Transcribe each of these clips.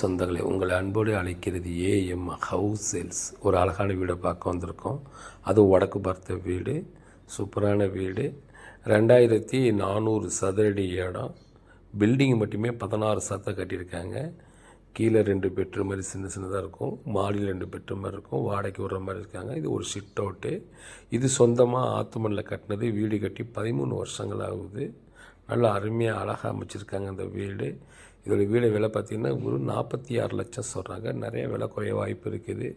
சொந்தங்களே, உங்களை அன்போடு அழைக்கிறது ஏஎம் ஹவுஸ் சேல்ஸ். ஒரு அழகான வீடை பார்க்க வந்திருக்கோம். அதுவும் வடக்கு பார்த்த வீடு, சூப்பரான வீடு. 2400 சதுரடி இடம். பில்டிங் மட்டுமே 16 சதத்தை கட்டியிருக்காங்க. கீழே 2 பெட்ரூம் மாதிரி சின்னதாக இருக்கும், மாடியில் 2 பெட்ரூம் மாதிரி இருக்கும், வாடகைக்கு விடுற மாதிரி இருக்காங்க. இது ஒரு ஷிட் அவுட்டு. இது சொந்தமாக ஆத்துமணில் கட்டினது. வீடு கட்டி 13 வருஷங்கள் ஆகுது. நல்லா அருமையாக அழகாக அமைச்சிருக்காங்க அந்த வீடு. இதோடய வீடு விலை பார்த்திங்கன்னா ஒரு 46 லட்சம் சொல்கிறாங்க. நிறைய விலை குறைய வாய்ப்பு இருக்குது.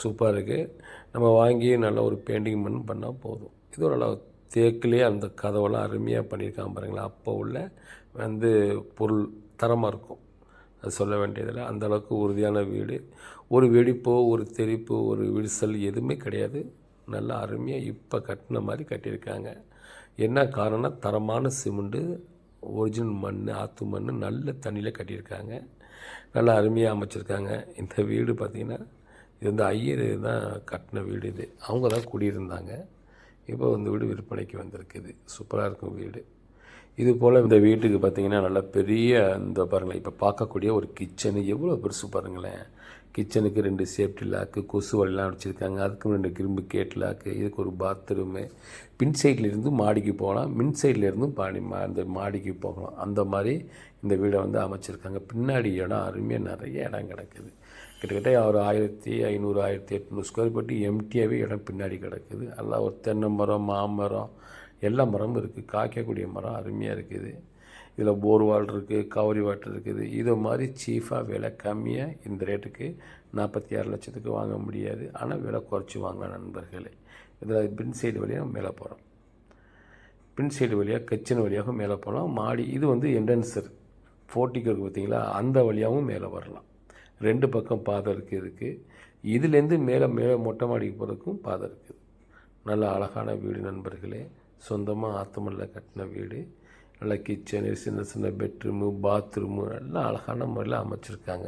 சூப்பராக இருக்குது. நம்ம வாங்கி நல்ல ஒரு பெயிண்டிங் பண்ணால் போதும். இது ஒரு நல்லா தேக்கிலே அந்த கதவெல்லாம் அருமையாக பண்ணியிருக்காங்க பாருங்களேன். அப்போ உள்ள பொருள் தரமாக இருக்கும், அது சொல்ல வேண்டியதில்லை. அந்தளவுக்கு உறுதியான வீடு. ஒரு வெடிப்போ ஒரு தெறிப்போ ஒரு விரிசல் எதுவுமே கிடையாது. நல்லா அருமையாக இப்போ கட்டின மாதிரி கட்டியிருக்காங்க. என்ன காரணம்னா தரமான சிமெண்ட்டு, ஒரிஜினல் மண், ஆற்று மண், நல்ல தண்ணியில் கட்டியிருக்காங்க. நல்லா அருமையாக அமைச்சிருக்காங்க. இந்த வீடு பார்த்திங்கன்னா இது ஐயர் தான் கட்டின வீடு. இது அவங்க தான் குடியிருந்தாங்க. இப்போ இந்த வீடு விற்பனைக்கு வந்திருக்குது. சூப்பராக இருக்கும் வீடு. இது போல் இந்த வீட்டுக்கு பார்த்திங்கன்னா நல்லா பெரிய பாருங்களேன், இப்போ பார்க்கக்கூடிய ஒரு கிச்சனு எவ்வளோ பெருசு பாருங்களேன். கிச்சனுக்கு 2 சேஃப்டி லாக்கு, கொசு வலைலாம் வச்சுருக்காங்க. அதுக்கு 2 கிரும்பு கேட் லாக்கு. இதுக்கு ஒரு பாத்ரூமு. பின் சைட்லேருந்து மாடிக்கு போகலாம், மின் சைட்லேருந்து அந்த மாடிக்கு போகலாம். அந்த மாதிரி இந்த வீடை அமைச்சிருக்காங்க. பின்னாடி இடம் அருமையாக நிறைய இடம் கிடக்குது. கிட்டத்தட்ட ஒரு 1500 1800 ஸ்கொயர் ஃபீட்டு எம்டியாகவே இடம் பின்னாடி கிடக்குது. எல்லாம் ஒரு தென்னை மரம், மாமரம், எல்லா மரமும் இருக்குது. காய்க்கக்கூடிய மரம் அருமையாக இருக்குது. இதில் போர்வால் இருக்குது, கவரி வாட்டர் இருக்குது. இது மாதிரி சீஃபாக விலை கம்மியாக இந்த ரேட்டுக்கு 46 லட்சத்துக்கு வாங்க முடியாது. ஆனால் விலை குறைச்சி வாங்கலாம் நண்பர்களே. இதில் பின் சைடு வழியாக மேலே போகிறோம். பின் சைடு வழியாக கிச்சன் வழியாக மேலே போகலாம். மாடி இது என்ட்ரன்ஸர் போர்ட்டிகோ இருக்குது பார்த்திங்களா, அந்த வழியாகவும் மேலே வரலாம். 2 பக்கம் பாதை இருக்குது. இதுக்கு இதுலேருந்து மேலே மொட்டை மாடிக்கு போகிறதுக்கும் பாதை இருக்குது. நல்ல அழகான வீடு நண்பர்களே. சொந்தமாக ஆத்தமல்லில் கட்டின வீடு. நல்லா கிச்சனு, சின்ன பெட்ரூமு, பாத்ரூமு எல்லாம் அழகான முறையில் அமைச்சிருக்காங்க.